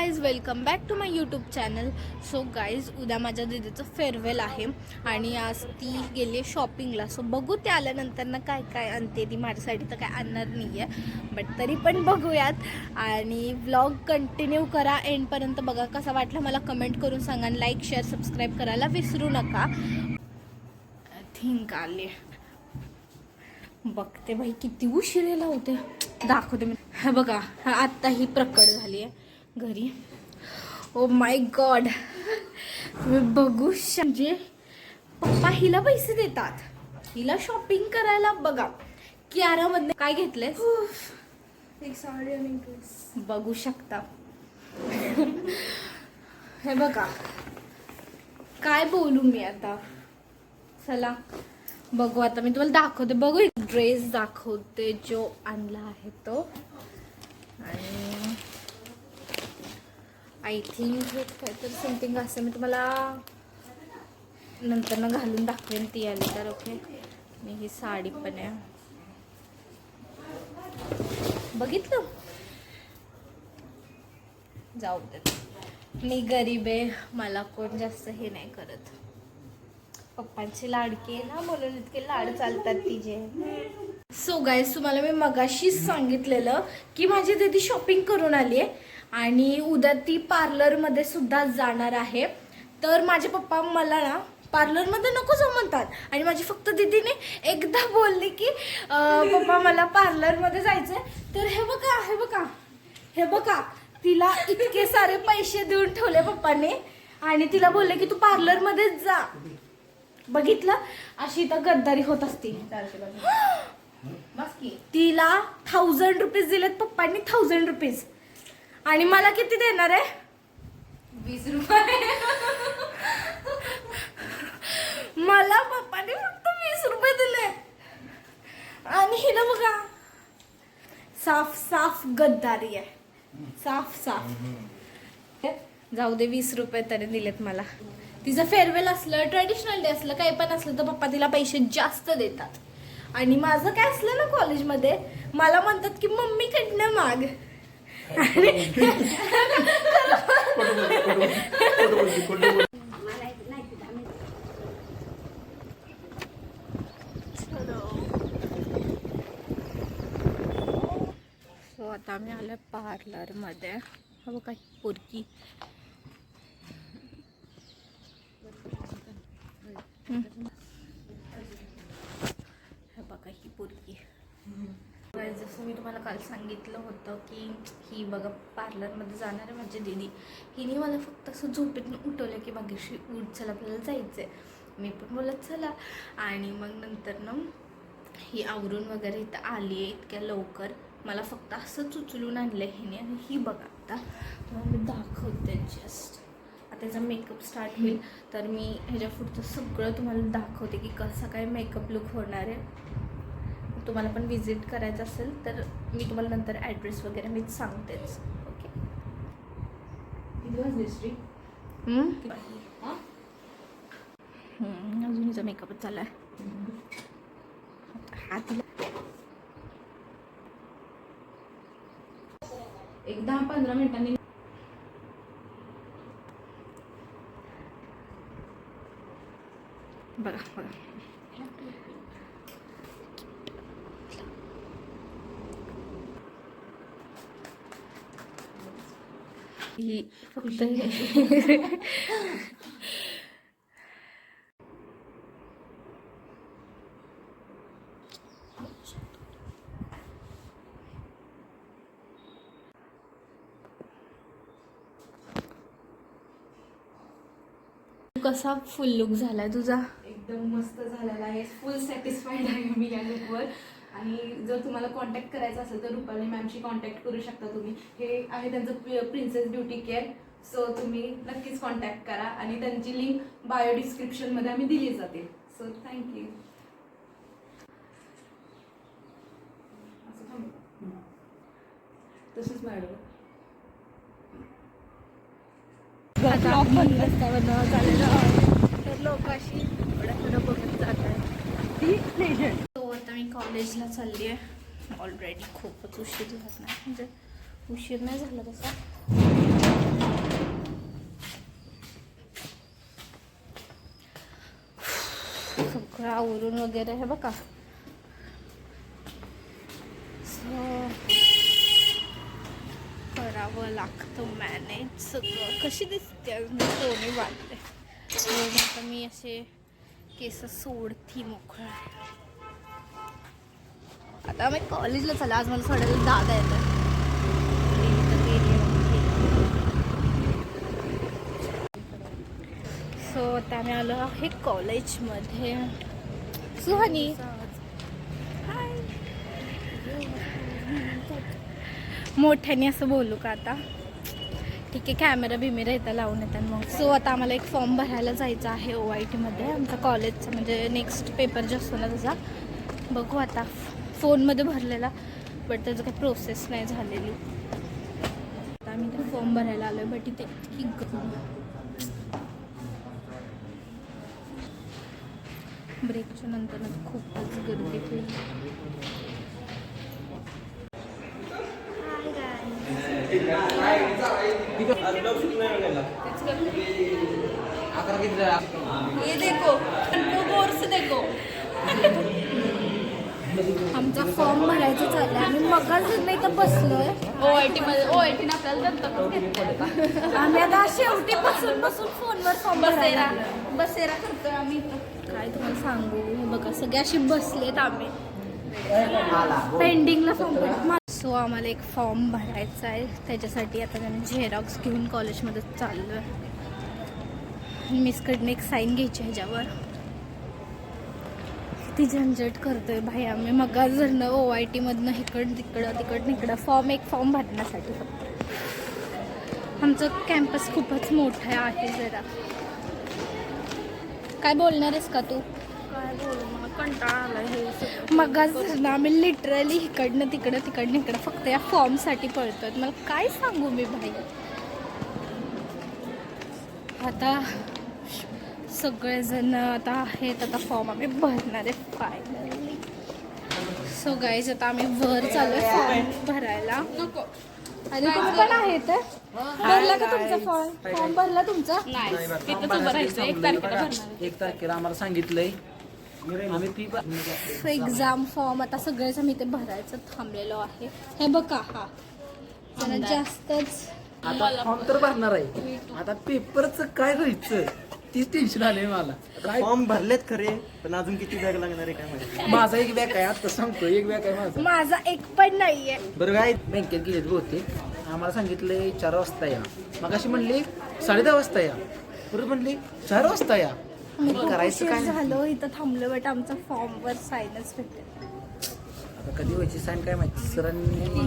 Guys, welcome back to my YouTube channel. So guys, उद्या माझ्या दीदीचं farewell आहे आणि आज ती गेली शॉपिंगला. सो बघू ते आल्यानंतर ना काय काय आणते ती. माझ्यासाठी तर काय आणणार नाही आहे, बट तरी पण बघूयात. आणि व्लॉग कंटिन्यू करा, एंडपर्यंत बघा. कसा वाटला मला कमेंट करून सांगा. लाईक, शेअर, सबस्क्राईब करायला विसरू नका. आय थिंक आले, बघते बाई किती उशिरेला होते. दाखवते मी. हा बघा, हा आत्ता ही प्रकट झाली आहे घरी. ओ माय गॉड, तुम्ही बघू म्हणजे पप्पा हिला पैसे देतात, हिला शॉपिंग करायला. बघा कियारामधनं काय घेतलंय, एक साडी आणि ड्रेस बघू शकता. हे बघा, काय बोलू मी आता. चला बघू, आता मी तुम्हाला दाखवते. बघू, एक ड्रेस दाखवते जो आणला आहे तो. आणि आय थिंक हे काहीतरी समथिंग असं मी तुम्हाला नंतर घालून दाखवेन ती आली तर. ओके, मी ही साडी पण आहे, बघितलं. जाऊ देत, मी गरीब आहे, मला कोण जास्त हे नाही करत. पप्पांची लाडकी आहे ना, म्हणून इतके लाड चालतात तिचे. सो गाईज, तुम्हाला मी मगाशीच सांगितलेलं की माझी दीदी शॉपिंग करून आली आहे आणि उद्या ती पार्लरमध्ये सुद्धा जाणार आहे. तर माझे पप्पा मला ना पार्लरमध्ये नको जाऊ म्हणतात. आणि माझी फक्त दीदीने एकदा बोलली की पप्पा मला पार्लरमध्ये जायचं आहे. तर हे बघा, हे बघा, हे बघा, तिला इतके सारे पैसे देऊन ठेवले पप्पाने आणि तिला बोलले की तू पार्लरमध्येच जा. बघितलं, अशी तर गद्दारी होत असती. तिला 1000 रुपीज दिलेत पप्पांनी, 1000 रुपीज. आणि मला किती देणार आहे? 20 रुपये. मला पप्पाने फक्त 20 रुपये दिले. आणि हिला बघा, साफ साफ गद्दारी आहे, साफ साफ. जाऊ दे, 20 रुपये तरी दिलेत मला. तिचं फेअरवेल असलं, ट्रेडिशनल डे असलं, काही पण असलं तर पप्पा तिला पैसे जास्त देतात. आणि माझं काय असलं ना कॉलेजमध्ये, मला म्हणतात की मम्मीकडनं माग. सो आता आम्ही आलो पार्लरमध्ये. हो काय पोरकी, हे बघा ही पोरगी. जसं मी तुम्हाला काल सांगितलं होतं की ही बघा पार्लरमध्ये जाणार आहे माझी दीदी. हिने मला फक्त असं झोपेतून उठवलं की भाग्यश्री उठ, चला आपल्याला जायचं आहे. मी पण बोलत चला. आणि मग नंतर ना ही आवरून वगैरे इथं आली आहे इतक्या लवकर. मला फक्त असंच उचलून आणलं हिने. आणि ही बघा, आता तुम्हाला मी दाखवते. जस्ट आता त्याचा मेकअप स्टार्ट होईल तर मी ह्याच्या पुढचं सगळं तुम्हाला दाखवते की कसा काय मेकअप लुक होणार आहे. तुम्हाला पण विजिट करायचं असेल तर मी तुम्हाला नंतर ॲड्रेस वगैरे मी सांगतेच. ओके, अजून हिचा मेकअपच चालू आहे. हा तिला एक 10-15 मिनिटांनी बघा बघा. ही फक्त कसा फुल लुक झालाय तुझा? एकदम मस्त झालेला आहे. फुल सॅटिस्फाईड आहे मी या लुकवर. आणि जर तुम्हाला कॉन्टॅक्ट करायचा असेल तर रुपाली मॅमशी कॉन्टॅक्ट करू शकता तुम्ही. हे आहे त्यांचं प्रिन्सेस ब्युटी केअर. सो तुम्ही नक्कीच कॉन्टॅक्ट करा आणि त्यांची लिंक बायो डिस्क्रिप्शनमध्ये आम्ही दिली जाते. So thank you. तसंच मॅडम रस्त्यावर चाललेलं तर लोक अशी थोडं बघत जातात. तो आता मी कॉलेजला चालली आहे. ऑलरेडी खूपच उशीर झाला नाही, म्हणजे उशीर नाही झाला तसा. आवरून वगैरे हे बघा. करावं लागतं मॅनेज सगळं. कशी दिसते सोनी वाटते. आता मी असे केस सोडती मोकळा. आता मी कॉलेजला चला. आज मला सोडायला दादा येतं. सो आता आम्ही आलो आहे कॉलेजमध्ये. सुहानी हाय. मोठ्याने असं बोलू का आता? ठीक आहे, कॅमेरा बिमेरा इथं लावून येतात मग. सो आता आम्हाला एक फॉर्म भरायला जायचं आहे OITमध्ये. आमचा कॉलेजचा म्हणजे नेक्स्ट पेपर जो असतो ना त्याचा. बघू आता. फोनमध्ये भरलेला बट त्याचं काही प्रोसेस नाही झालेली. आता आम्ही ते फॉर्म भरायला आलो आहे बट इथे इतकी ब्रेकच्या नंतर खूपच गर्दी होईल. ये देखो, कोर्स देखो. आमचा फॉर्म भरायचा चालला आहे. आम्ही मगाच नाही तर बसलोय OITने आपल्याला दत्तकच घेतलं. आम्ही आता शेवटी बसून फोनवर फॉर्म भरायला बसेरा करतोय आम्ही. काय तुम्हाला सांगू, हे बघा सगळे असे बसलेत. आम्ही पेंडिंगला फॉर्म. सो आम्हाला एक फॉर्म भरायचा आहे. त्याच्यासाठी आता आम्ही झेरॉक्स घेऊन कॉलेजमध्ये चाललो आहे. मिसकडनं एक साईन घ्यायची ह्याच्यावर. ती झंझट करतोय भाई आम्ही मग जर OITमधनं तिकडं फॉर्म भरण्यासाठी फक्त. आमचं कॅम्पस खूपच मोठं आहे. जरा काय बोलणार आहेस का तू? काय बोलू, मला कंटाळा आला हे. मग ना आम्ही लिटरली इकडनं फक्त या फॉर्मसाठी पळतोय. मला काय सांगू मी भाई. आता सगळेजण आता आहेत. आता फॉर्म आम्ही भरणार आहे फायनली. सो गाईज आता आम्ही वर चालू आहे फॉर्म भरायला. आणि तुम्ही पण आहेत. भरला का तुमचा फॉर्म भरला तुमचा? नाही, तिथं उभं राहायचं. 1 तारखेला भरणार. 1 तारखेला आम्हाला सांगितलंय. आम्ही एक्झाम फॉर्म आता सगळेच आम्ही ते भरायचं थांबलेलो आहे. हे बघा हा जरा जास्तच. आता फॉर्म तर भरणार आहे. आता पेपरचं काय व्हायचं तीच टेन्शन आलंय मला. फॉर्म भरलेत खरे, पण अजून किती बॅग लागणार आहे काय माहिती. माझा एक बॅग आहे, आता सांगतो एक बॅग आहे माझा एक पण नाहीये. बरं काय बँकेत गेलेत बहुतेक. आम्हाला सांगितलंय 4 वाजता या. मग अशी म्हणली 10:30 वाजता या. बरोबर म्हणली 4 वाजता या. करायचं काय झालं इथं थांबलं बट आमचा फॉर्मवर साईनच भेटते. आता कधी व्हायची साईन काय माहिती. सरांनी